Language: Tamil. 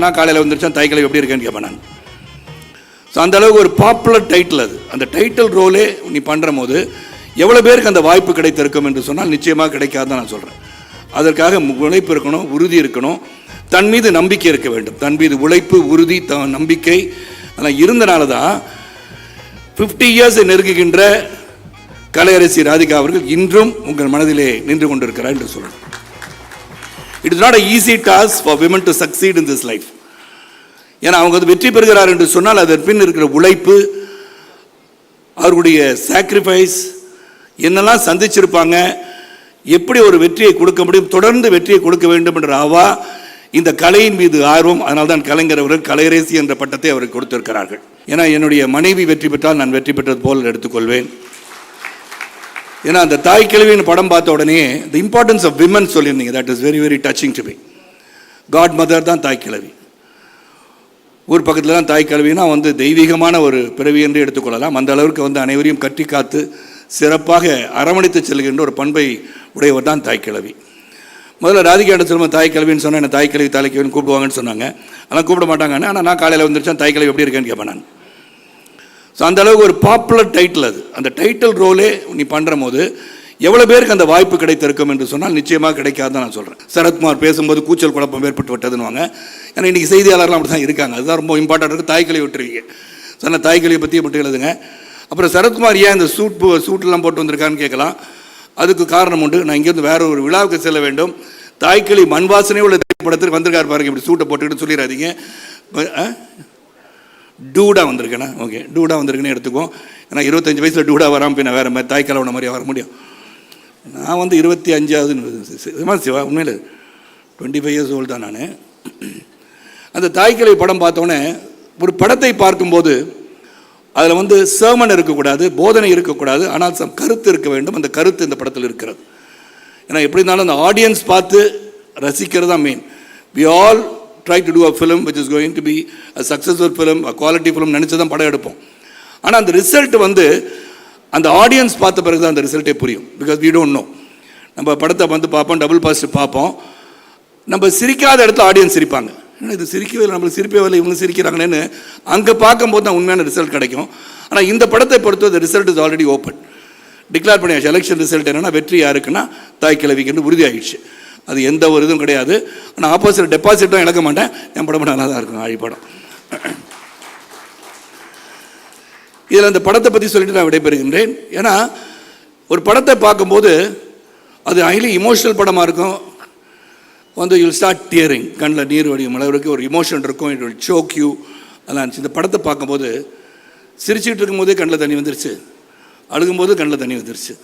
நான் காலையில் வந்துருச்சேன் தாய் கிழவி எப்படி இருக்கேன்னு கேட்பேன் நான். ஸோ அந்த அளவுக்கு ஒரு பாப்புலர் டைட்டில் அது. அந்த டைட்டில் ரோலே நீ பண்ணுற போது எவ்வளோ பேருக்கு அந்த வாய்ப்பு கிடைத்திருக்கும் என்று சொன்னால் நிச்சயமாக கிடைக்காதுன்னு நான் சொல்கிறேன். அதற்காக உழைப்பு இருக்கணும், உறுதி இருக்கணும், தன் மீது நம்பிக்கை இருக்க வேண்டும். தன் மீது உழைப்பு, உறுதி, நம்பிக்கை அதெல்லாம் இருந்தனால தான் 50 இயர்ஸை நெருங்குகின்ற கலையரசி ராதிகா அவர்கள் இன்றும் உங்கள் மனதிலே நின்று கொண்டிருக்கிறார் என்று சொல்லணும். It is not a easy task for women to succeed in this life. ஏன்னா அவங்க வந்து வெற்றி பெறுகிறார் என்று சொன்னால் அதன் பின் இருக்கிற உழைப்பு, அவர்களுடைய சாக்ரிஃபைஸ் என்னெல்லாம் சந்திச்சிருப்பாங்க, எப்படி ஒரு வெற்றியை கொடுக்க முடியும், தொடர்ந்து வெற்றியை கொடுக்க வேண்டும் என்ற ஆவா, இந்த கலையின் மீது ஆர்வம். அதனால் தான் கலைஞர் அவர்கள் கலையரசி என்ற பட்டத்தை அவருக்கு கொடுத்திருக்கிறார்கள். ஏன்னா என்னுடைய மனைவி வெற்றி பெற்றால் நான் வெற்றி பெற்றது போல் எடுத்துக்கொள்வேன். ஏன்னா அந்த தாய் கிழவியின் படம் பார்த்த உடனே தி இம்பார்ட்டன்ஸ் ஆஃப் விமன் சொல்லியிருந்தீங்க. That is very very touching to me. Godmother தான் தாய் கிழவி. ஊர் பக்கத்தில் தான் தாய் கிழவினா வந்து தெய்வீகமான ஒரு பிறவி என்று எடுத்துக்கொள்ளலாம். அந்த அளவுக்கு வந்து அனைவரையும் கட்டி காத்து சிறப்பாக அரவணைத்து செல்கின்ற ஒரு பண்பை உடையவர் தான் தாய் கிழவி. முதல்ல ராதிகா சொல்லும்போது தாய் கிழவின்னு சொன்னால் என்ன தாய் கிழவி தாய் கிழவின்னு கூப்பிடுவாங்கன்னு சொன்னாங்க. ஆனால் கூப்பிட மாட்டாங்கன்னு. ஆனால் நான் காலையில் வந்துருச்சேன் தாய் கிழவி எப்படி இருக்கேன்னு கேட்பேன் நான். ஸோ அந்த அளவுக்கு ஒரு பாப்புலர் டைட்டில் அது. அந்த டைட்டில் ரோலே நீ பண்ணுற போது எவ்வளோ பேருக்கு அந்த வாய்ப்பு கிடைத்திருக்கும் என்று சொன்னால் நிச்சயமாக கிடைக்காதுன்னு நான் சொல்கிறேன். சரத்குமார் பேசும்போது கூச்சல் குழப்பம் ஏற்பட்டு விட்டதுன்னு. ஏன்னா இன்றைக்கி செய்தியாளர்லாம் அப்படி தான் இருக்காங்க. அதுதான் ரொம்ப இம்பார்ட்டன்ட் இருக்குது. தாய்க்கிழவி விட்டுருவீங்க. ஸோ அந்த தாய்க்கிழவியை பற்றி மட்டும் எழுதுங்க. அப்புறம் சரத்குமார் ஏன் இந்த சூட்டெல்லாம் போட்டு வந்திருக்கான்னு கேட்கலாம். அதுக்கு காரணம் உண்டு. நான் இங்கேருந்து வேறு ஒரு விழாவுக்கு செல்ல வேண்டும். தாய்க்கிழவி மண் வாசனை உள்ள திரைப்படத்துக்கு வந்திருக்காரு பாருங்க. இப்படி சூட்டை போட்டுக்கிட்டு சொல்லிடாதீங்க. டூடா வந்திருக்கேண்ணா. ஓகே, டூடா வந்திருக்குன்னு எடுத்துக்குவோம். ஏன்னா 25 வயசில் டூடா வராமல் பின்ன வேறு மாதிரி தாய்க்கிழவன மாதிரியா வர முடியும். நான் வந்து 25 சிவா உண்மையில் 25 இயர்ஸ் ஓல்டு தான் நான். அந்த தாய்க்கிழவி படம் பார்த்தோன்னே ஒரு படத்தை பார்க்கும்போது அதில் வந்து சர்மன் இருக்கக்கூடாது, போதனை இருக்கக்கூடாது, ஆனால் கருத்து இருக்க வேண்டும். அந்த கருத்து இந்த படத்தில் இருக்கிறது. ஏன்னா எப்படி இருந்தாலும் அந்த ஆடியன்ஸ் பார்த்து ரசிக்கிறது தான் main. We all try to do a film which is going to be a successful film, a quality film நினச்சி தான் படம் எடுப்போம். ஆனால் அந்த ரிசல்ட் வந்து அந்த ஆடியன்ஸ் பார்த்த பிறகு தான் அந்த ரிசல்ட்டே புரியும். Because we don't know. நம்ம படத்தை வந்து பார்ப்போம், டபுள் பாசிட்டிவ் பார்ப்போம். நம்ம சிரிக்காத இடத்துல ஆடியன்ஸ் சிரிப்பாங்க. ஏன்னா இது சிரிக்கவே இல்லை, நம்மளுக்கு சிரிப்பே இல்லை, இவங்க சிரிக்கிறாங்களேன்னு அங்கே பார்க்கும்போது தான் உண்மையான ரிசல்ட் கிடைக்கும். ஆனால் இந்த படத்தை பொறுத்தவரை result is already open. Declare பண்ணியாச்சு. எலெக்ஷன் ரிசல்ட் என்னென்னா வெற்றி யாருக்குன்னா தாய் கிழவிக்கு உறுதி ஆகிடுச்சு. அது எந்த ஒரு இதுவும் கிடையாது. ஆனால் ஆப்போசிட் டெபாசிட்டும் இழக்க மாட்டேன். என் படம் நல்லா தான் இருக்கும். ஆழி படம். இதில் அந்த படத்தை பற்றி சொல்லிட்டு நான் விடைபெறுகின்றேன். ஏன்னா ஒரு படத்தை பார்க்கும்போது அது ஹைலி இமோஷனல் படமாக இருக்கும். வந்து யூ ஸ்டார்ட் டியரிங், கண்ணில் நீர் வடியும் அளவுக்கு ஒரு இமோஷன் இருக்கும். It will choke you. அதெல்லாம் இந்த படத்தை பார்க்கும்போது சிரிச்சுட்டு இருக்கும்போதே கண்ணில் தண்ணி வந்துருச்சு, அழுகும்போது கண்ணில் தண்ணி வந்துருச்சு.